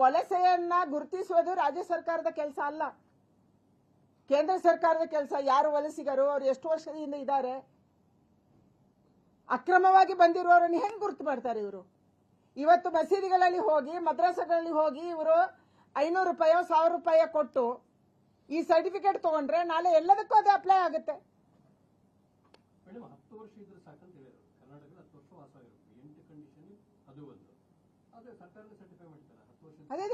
ವಲಸೆಯನ್ನ ಗುರುತಿಸುವುದು ರಾಜ್ಯ ಸರ್ಕಾರದ ಕೆಲಸ ಅಲ್ಲ, ಕೇಂದ್ರ ಸರ್ಕಾರದ ಕೆಲಸ. ಯಾರು ವಲಸಿಗರು, ಅವ್ರು ಎಷ್ಟು ವರ್ಷದಿಂದ ಇದ್ದಾರೆ, ಅಕ್ರಮವಾಗಿ ಬಂದಿರುವವರನ್ನು ಹೆಂಗ್ ಗುರುತು ಮಾಡ್ತಾರೆ ಇವರು? ಇವತ್ತು ಮಸೀದಿಗಳಲ್ಲಿ ಹೋಗಿ, ಮದ್ರಸಾಗಳಲ್ಲಿ ಹೋಗಿ ಇವರು 500 ರೂಪಾಯಿ 1000 ರೂಪಾಯಿ ಕೊಟ್ಟು ಈ ಸರ್ಟಿಫಿಕೇಟ್ ತಗೊಂಡ್ರೆ ನಾಳೆ ಎಲ್ಲದಕ್ಕೂ ಅದು ಅಪ್ಲೈ ಆಗುತ್ತೆ. ಮೇಡಮ್ 10 ವರ್ಷ ಇದ್ರೆ ಸಾಕಂತ ಹೇಳಿದ್ರು. ಕರ್ನಾಟಕದ 10 ವರ್ಷ ವಾಸ ಇರುತ್ತೆ, 8 ಕಂಡೀಷನ್ ಅದು ಒಂದು. ಅದೇ ಸರ್ಕಾರದ ಸರ್ಟಿಫೈ ಮಾಡ್ತಾರೆ 10 ವರ್ಷ. ಅದೇ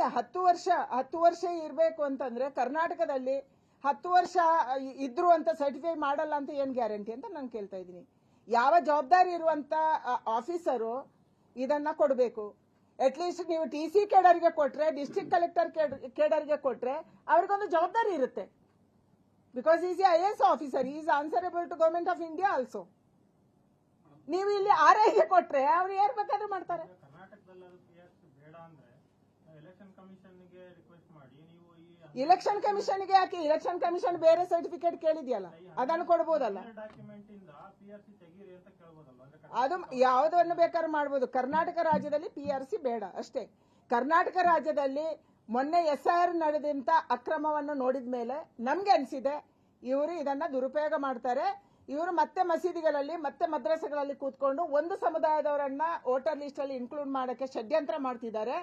10 ವರ್ಷ ಇರಬೇಕು ಅಂತಂದ್ರೆ ಕರ್ನಾಟಕದಲ್ಲಿ 10 ವರ್ಷ ಇದ್ರು ಅಂತ ಸರ್ಟಿಫೈ ಮಾಡಲ್ಲ ಅಂತ ಏನ್ ಗ್ಯಾರಂಟಿ ಅಂತ ನಾನು ಕೇಳ್ತಾ ಇದ್ದೀನಿ. ಯಾವ ಜವಾಬ್ದಾರಿ ಇರುವಂತ ಆಫೀಸರು ಇದನ್ನ ಕೊಡಬೇಕು. ಅಟ್ಲೀಸ್ಟ್ ನೀವು TC ಕೇಡರ್ಗೆ ಕೊಟ್ರೆ, ಡಿಸ್ಟ್ರಿಕ್ಟ್ ಕಲೆಕ್ಟರ್ ಕೇಡರ್ಗೆ ಕೊಟ್ರೆ ಅವ್ರಿಗೊಂದು ಜವಾಬ್ದಾರಿ ಇರುತ್ತೆ. Because is IAS officer, is answerable to government of India also. ನೀವು ಇಲ್ಲಿ RIಗೆ ಕೊಟ್ರೆ ಅವ್ರು ಏನ್ ಬೇಕಾದ್ರೂ ಮಾಡ್ತಾರೆ. ಇಲೆಕ್ಷನ್ ಕಮಿಷನ್ಗೆ ಯಾಕೆ? ಇಲೆಕ್ಷನ್ ಕಮಿಷನ್ ಬೇರೆ ಸರ್ಟಿಫಿಕೇಟ್ ಕೇಳಿದ್ಯಲ್ಲ, ಅದನ್ನು ಕೊಡಬಹುದಲ್ಲ. ಅದು ಯಾವುದನ್ನು ಬೇಕಾದ್ರೂ ಮಾಡಬಹುದು. ಕರ್ನಾಟಕ ರಾಜ್ಯದಲ್ಲಿ PRC ಬೇಡ ಅಷ್ಟೇ. ಕರ್ನಾಟಕ ರಾಜ್ಯದಲ್ಲಿ ಮೊನ್ನೆ SIR ನಡೆದಂತ ಅಕ್ರಮವನ್ನು ನೋಡಿದ ಮೇಲೆ ನಮ್ಗೆ ಅನಿಸಿದೆ ಇವರು ಇದನ್ನ ದುರುಪಯೋಗ ಮಾಡ್ತಾರೆ. ಇವರು ಮತ್ತೆ ಮಸೀದಿಗಳಲ್ಲಿ ಮತ್ತೆ ಮದ್ರಸೆಗಳಲ್ಲಿ ಕೂತ್ಕೊಂಡು ಒಂದು ಸಮುದಾಯದವರನ್ನ ವೋಟರ್ ಲಿಸ್ಟ್ ಅಲ್ಲಿ ಇನ್ಕ್ಲೂಡ್ ಮಾಡಕ್ಕೆ ಷಡ್ಯಂತ್ರ ಮಾಡ್ತಿದ್ದಾರೆ.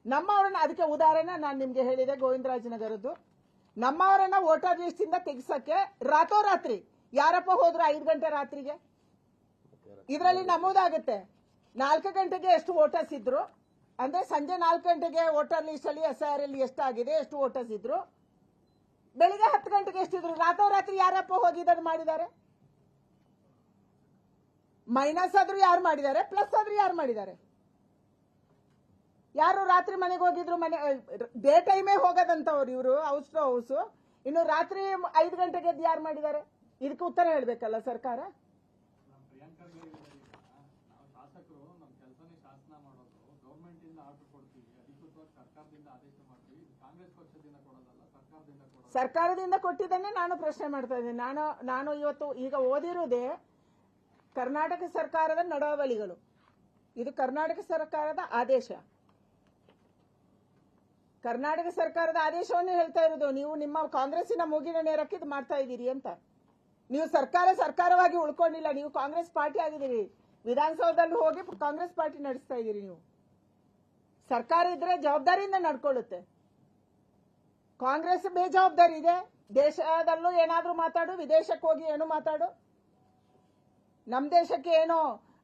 ನಮ್ಮವರನ್ನ, ಅದಕ್ಕೆ ಉದಾಹರಣೆ ನಾನು ನಿಮ್ಗೆ ಹೇಳಿದೆ ಗೋವಿಂದರಾಜನಗರದ್ದು. ನಮ್ಮವರನ್ನ ವೋಟರ್ ಲಿಸ್ಟ್ ಇಂದ ತೆಗಿಸಕ್ಕೆ ರಾತ್ರೋರಾತ್ರಿ ಯಾರಪ್ಪ ಹೋದ್ರು 5 ಗಂಟೆ ರಾತ್ರಿಗೆ ಇದರಲ್ಲಿ ನಮೂದಾಗುತ್ತೆ 4 ಗಂಟೆಗೆ ಎಷ್ಟು ವೋಟರ್ಸ್ ಇದ್ರು ಅಂದ್ರೆ ಸಂಜೆ 4 ಗಂಟೆಗೆ ವೋಟರ್ ಲಿಸ್ಟ್ ಅಲ್ಲಿ SIR ಅಲ್ಲಿ ಎಷ್ಟಾಗಿದೆ, ಎಷ್ಟು ವೋಟರ್ಸ್ ಇದ್ರು, ಬೆಳಿಗ್ಗೆ 10 ಗಂಟೆಗೆ ಎಷ್ಟಿದ್ರು, ರಾತ್ರೋರಾತ್ರಿ ಯಾರಪ್ಪ ಹೋಗಿ ಇದನ್ನು ಮಾಡಿದ್ದಾರೆ? ಮೈನಸ್ ಆದ್ರೂ ಯಾರು ಮಾಡಿದ್ದಾರೆ, ಪ್ಲಸ್ ಆದ್ರೂ ಯಾರು ಮಾಡಿದ್ದಾರೆ? ಯಾರು ರಾತ್ರಿ ಮನೆಗೆ ಹೋಗಿದ್ರು, ಮನೆ ಡೇ ಟೈಮೇ ಹೋಗೋದಂತವ್ರು ಇವರು, ಹೌಸ್ ಟು ಹೌಸ್. ಇನ್ನು ರಾತ್ರಿ 5 ಗಂಟೆಗೆ ಯಾರು ಮಾಡಿದ್ದಾರೆ? ಇದಕ್ಕೆ ಉತ್ತರ ಹೇಳ್ಬೇಕಲ್ಲ ಸರ್ಕಾರ. ಸರ್ಕಾರದಿಂದ ಕೊಟ್ಟಿದ್ದನ್ನೇ ನಾನು ಪ್ರಶ್ನೆ ಮಾಡ್ತಾ ಇದ್ದೀನಿ. ನಾನು ಇವತ್ತು ಈಗ ಓದಿರುವುದೇ ಕರ್ನಾಟಕ ಸರ್ಕಾರದ ನಡಾವಳಿಗಳು. ಇದು ಕರ್ನಾಟಕ ಸರ್ಕಾರದ ಆದೇಶ. ಕರ್ನಾಟಕ ಸರ್ಕಾರದ ಆದೇಶವನ್ನು ಹೇಳ್ತಾ ಇರೋದು. ನೀವು ನಿಮ್ಮ ಕಾಂಗ್ರೆಸ್ಸಿನ ಮೂಗಿನ ನೇರಕ್ಕೆ ಇದು ಮಾಡ್ತಾ ಇದ್ದೀರಿ ಅಂತ. ನೀವು ಸರ್ಕಾರವಾಗಿ ಉಳ್ಕೊಂಡಿಲ್ಲ, ನೀವು ಕಾಂಗ್ರೆಸ್ ಪಾರ್ಟಿ ಆಗಿದ್ದೀರಿ. ವಿಧಾನಸೌಧದಲ್ಲಿ ಹೋಗಿ ಕಾಂಗ್ರೆಸ್ ಪಾರ್ಟಿ ನಡೆಸ್ತಾ ಇದ್ದೀರಿ. ನೀವು ಸರ್ಕಾರ ಇದ್ರೆ ಜವಾಬ್ದಾರಿಯಿಂದ ನಡ್ಕೊಳ್ಳುತ್ತೆ. ಕಾಂಗ್ರೆಸ್ ಬೇಜವಾಬ್ದಾರಿ ಇದೆ. ದೇಶದಲ್ಲೂ ಏನಾದ್ರೂ ಮಾತಾಡು, ವಿದೇಶಕ್ಕೆ ಹೋಗಿ ಏನು ಮಾತಾಡು, ನಮ್ ದೇಶಕ್ಕೆ ಏನೋ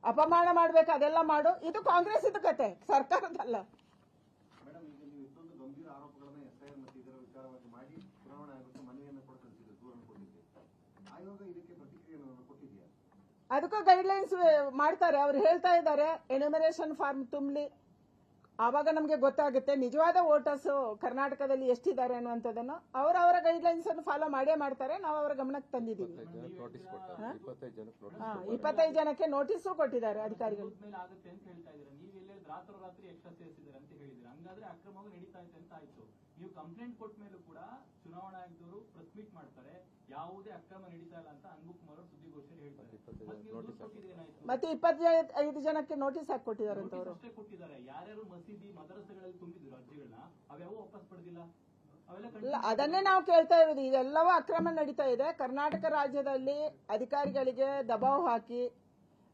ಅಪಮಾನ ಮಾಡ್ಬೇಕು ಅದೆಲ್ಲ ಮಾಡು. ಇದು ಕಾಂಗ್ರೆಸ್ ಇದು ಕತೆ, ಸರ್ಕಾರದಲ್ಲ. ಮೇಡಮ್, ಈಗ ನೀವು ಇಷ್ಟೊಂದು ಗಂಭೀರ ಆರೋಪಗಳನ್ನ SIR ಮತ್ತು ಇದರ ವಿಚಾರವಾಗಿ ಮಾಡಿ ಚುನಾವಣಾ ಆಯೋಗಕ್ಕೆ ಮನವಿಯನ್ನು ಕೊಟ್ಟಿದ್ದೀರಿ, ದೂರನ್ನು ಕೊಟ್ಟಿದ್ದೀರಿ. ಆಯೋಗ ಇದಕ್ಕೆ ಪ್ರತಿಕ್ರಿಯೆಯನ್ನು ಕೊಟ್ಟಿದೆಯಾ? ಅದಕ್ಕೂ ಗೈಡ್ಲೈನ್ಸ್ ಮಾಡ್ತಾರೆ. ಅವ್ರು ಹೇಳ್ತಾ ಇದ್ದಾರೆ ಎನ್ಯುಮರೇಷನ್ ಫಾರ್ಮ್ ತುಂಬಲಿ, ಆವಾಗ ನಮಗೆ ಗೊತ್ತಾಗುತ್ತೆ ನಿಜವಾದ ವೋಟರ್ಸ್ ಕರ್ನಾಟಕದಲ್ಲಿ ಎಷ್ಟಿದ್ದಾರೆ ಅನ್ನುವಂಥದ್ದನ್ನು. ಅವರ ಗೈಡ್ಲೈನ್ಸ್ ಅನ್ನು ಫಾಲೋ ಮಾಡೇ ಮಾಡ್ತಾರೆ. ನಾವು ಅವರ ಗಮನಕ್ಕೆ ತಂದಿದ್ದೀವಿ. 25 ಜನಕ್ಕೆ ನೋಟಿಸು ಕೊಟ್ಟಿದ್ದಾರೆ ಅಧಿಕಾರಿಗಳು. ನೀವು ಕಂಪ್ಲೇಂಟ್ ಕೊಟ್ಟ ಮೇಲೂ ಕೂಡ ಚುನಾವಣಾ ಆಯೋಗದವರು ಪ್ರೆಸ್ ಮೀಟ್ ಮಾಡ್ತಾರೆ, ಯಾವುದೇ ಅಕ್ರಮ ನಡೀತಾ ಇಲ್ಲ ಅಂತ ಅನ್ಬುಕ್ ಕುಮಾರ್ ಸುದ್ದಿಗೋಷ್ಠಿಯಲ್ಲಿ ಹೇಳ್ತಾರೆ. ಮತ್ತೆ 25 ಜನಕ್ಕೆ ನೋಟಿಸ್ ಹಾಕಿ ಕೊಟ್ಟಿದ್ದಾರೆ ಅಂತ ಅವರು ಅಷ್ಟೇ ಕೊಟ್ಟಿದ್ದಾರೆ. ಯಾರ್ಯಾರು ಮಸೀದಿ ಮದರಸೆಗಳಲ್ಲಿ ತುಂಬಿದ್ರು ಅರ್ಜಿಗಳನ್ನ ಅವ್ಯಾವೂ ವಾಪಸ್ ಪಡೆದಿಲ್ಲ. ಅದನ್ನೇ ನಾವು ಕೇಳ್ತಾ ಇರೋದು. ಇದೆಲ್ಲವೂ ಅಕ್ರಮ ನಡೀತಾ ಇದೆ. ಕರ್ನಾಟಕ ರಾಜ್ಯದಲ್ಲಿ ಅಧಿಕಾರಿಗಳಿಗೆ ದಬಾವ್ ಹಾಕಿ,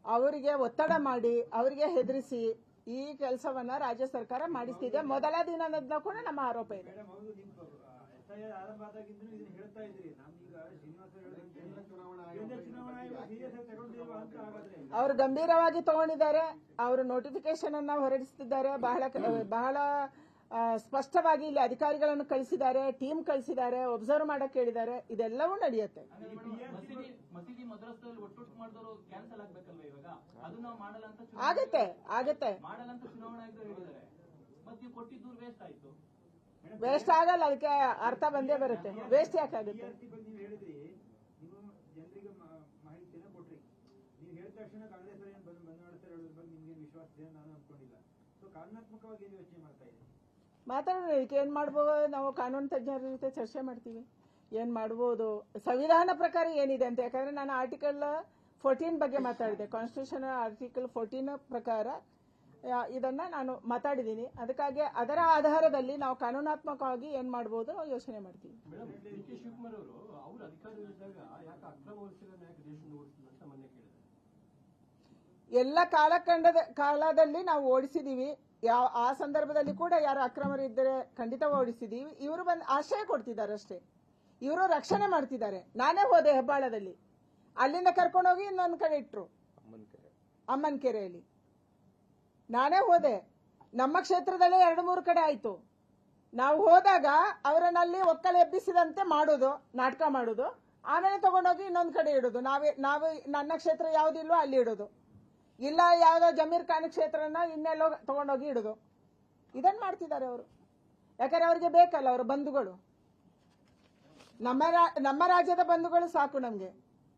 ಅವರಿಗೆ ಒತ್ತಡ ಮಾಡಿ, ಅವರಿಗೆ ಹೆದರಿಸಿ ಈ ಕೆಲಸವನ್ನ ರಾಜ್ಯ ಸರ್ಕಾರ ಮಾಡಿಸ್ತಿದೆ. ಮೊದಲ ದಿನದಿಂದ ಕೂಡ ನಮ್ಮ ಆರೋಪ ಇದೆ. ಅವರು ಗಂಭೀರವಾಗಿ ತಗೊಂಡಿದ್ದಾರೆ. ಅವರು ನೋಟಿಫಿಕೇಶನ್ ಅನ್ನ ಹೊರಡಿಸುತ್ತಿದ್ದಾರೆ. ಬಹಳ ಸ್ಪಷ್ಟವಾಗಿ ಇಲ್ಲಿ ಅಧಿಕಾರಿಗಳನ್ನು ಕಳಿಸಿದ್ದಾರೆ, ಟೀಮ್ ಕಳಿಸಿದ್ದಾರೆ, ಒಬ್ಸರ್ವ್ ಮಾಡಕ್ ಹೇಳಿದ್ದಾರೆ. ಇದೆಲ್ಲವೂ ನಡೆಯುತ್ತೆ. ಆಗತ್ತೆ ವೇಸ್ಟ್ ಆಗಲ್ಲ. ಅದಕ್ಕೆ ಅರ್ಥ ಬಂದೇ ಬರುತ್ತೆ. ವೇಸ್ಟ್ ಯಾಕಾಗುತ್ತೆ? ಮಾತಾಡೋಣ. ಇದಕ್ಕೆ ಏನ್ ಮಾಡ್ಬೋದು? ನಾವು ಕಾನೂನು ತಜ್ಞರ ಜೊತೆ ಚರ್ಚೆ ಮಾಡ್ತೀವಿ. ಏನ್ ಮಾಡ್ಬೋದು, ಸಂವಿಧಾನ ಪ್ರಕಾರ ಏನಿದೆ ಅಂತ. ಯಾಕಂದ್ರೆ ನಾನು ಆರ್ಟಿಕಲ್ 14 ಬಗ್ಗೆ ಮಾತಾಡಿದೆ. ಕಾನ್ಸ್ಟಿಟ್ಯೂಷನ್ ಆರ್ಟಿಕಲ್ 14 ಪ್ರಕಾರ ಇದನ್ನ ನಾನು ಮಾತಾಡಿದ್ದೀನಿ. ಅದಕ್ಕಾಗಿ ಅದರ ಆಧಾರದಲ್ಲಿ ನಾವು ಕಾನೂನಾತ್ಮಕವಾಗಿ ಏನ್ ಮಾಡ್ಬೋದು ಯೋಚನೆ ಮಾಡ್ತೀವಿ. ಮೇಡಮ್, ಡಿ.ಕೆ. ಶಿವಕುಮಾರ್ ಅವರು ಅಧಿಕಾರದಲ್ಲಿದ್ದಾಗ ಯಾಕೆ ಅಕ್ರಮ ವಲಸಿಗರನ್ನ ಯಾಕೆ ದೇಶದಿಂದ ಓಡಿಸಿಲ್ಲ ಅಂತ ಮೊನ್ನೆ ಕೇಳಿದ್ದಾರೆ. ಎಲ್ಲ ಕಾಲದಲ್ಲಿ ನಾವು ಓಡಿಸಿದೀವಿ. ಆ ಸಂದರ್ಭದಲ್ಲಿ ಕೂಡ ಯಾರು ಅಕ್ರಮರಿದ್ದರೆ ಖಂಡಿತ ಓಡಿಸಿದೀವಿ. ಇವರು ಬಂದು ಆಶ್ರಯ ಕೊಡ್ತಿದ್ದಾರೆ ಅಷ್ಟೇ. ಇವರು ರಕ್ಷಣೆ ಮಾಡ್ತಿದ್ದಾರೆ. ನಾನೇ ಹೋದೆ ಹೆಬ್ಬಾಳದಲ್ಲಿ, ಅಲ್ಲಿಂದ ಕರ್ಕೊಂಡೋಗಿ ಇನ್ನೊಂದು ಕಡೆ ಇಟ್ರು, ಅಮ್ಮನಕೆರೆಯಲ್ಲಿ ನಾನೇ ಹೋದೆ. ನಮ್ಮ ಕ್ಷೇತ್ರದಲ್ಲೇ 2-3 ಕಡೆ ಆಯ್ತು. ನಾವು ಹೋದಾಗ ಅವರನ್ನಲ್ಲಿ ಒಕ್ಕಲು ಎಬ್ಬಿಸಿದಂತೆ ಮಾಡೋದು, ನಾಟಕ ಮಾಡೋದು, ಆಮೇಲೆ ತಗೊಂಡೋಗಿ ಇನ್ನೊಂದು ಕಡೆ ಇಡೋದು. ನಾವು ನನ್ನ ಕ್ಷೇತ್ರ ಯಾವ್ದಿಲ್ವೋ ಅಲ್ಲಿ ಇಡೋದು, ಇಲ್ಲ ಯಾವ್ದೋ ಜಮೀರ್ ಖಾನ್ ಕ್ಷೇತ್ರನ ಇನ್ನೆಲ್ಲೋ ತಗೊಂಡೋಗಿ ಇಡೋದು. ಇದನ್ನ ಮಾಡ್ತಿದ್ದಾರೆ ಅವರು. ಯಾಕಂದ್ರೆ ಅವ್ರಿಗೆ ಬೇಕಲ್ಲ ಅವರ ಬಂಧುಗಳು. ನಮ್ಮ ರಾಜ್ಯದ ಬಂಧುಗಳು ಸಾಕು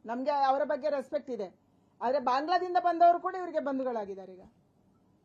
ನಮ್ಗೆ ಅವರ ಬಗ್ಗೆ ರೆಸ್ಪೆಕ್ಟ್ ಇದೆ. ಆದ್ರೆ ಬಾಂಗ್ಲಾದಿಂದ ಬಂದವರು ಕೂಡ ಇವರಿಗೆ ಬಂಧುಗಳಾಗಿದ್ದಾರೆ ಈಗ.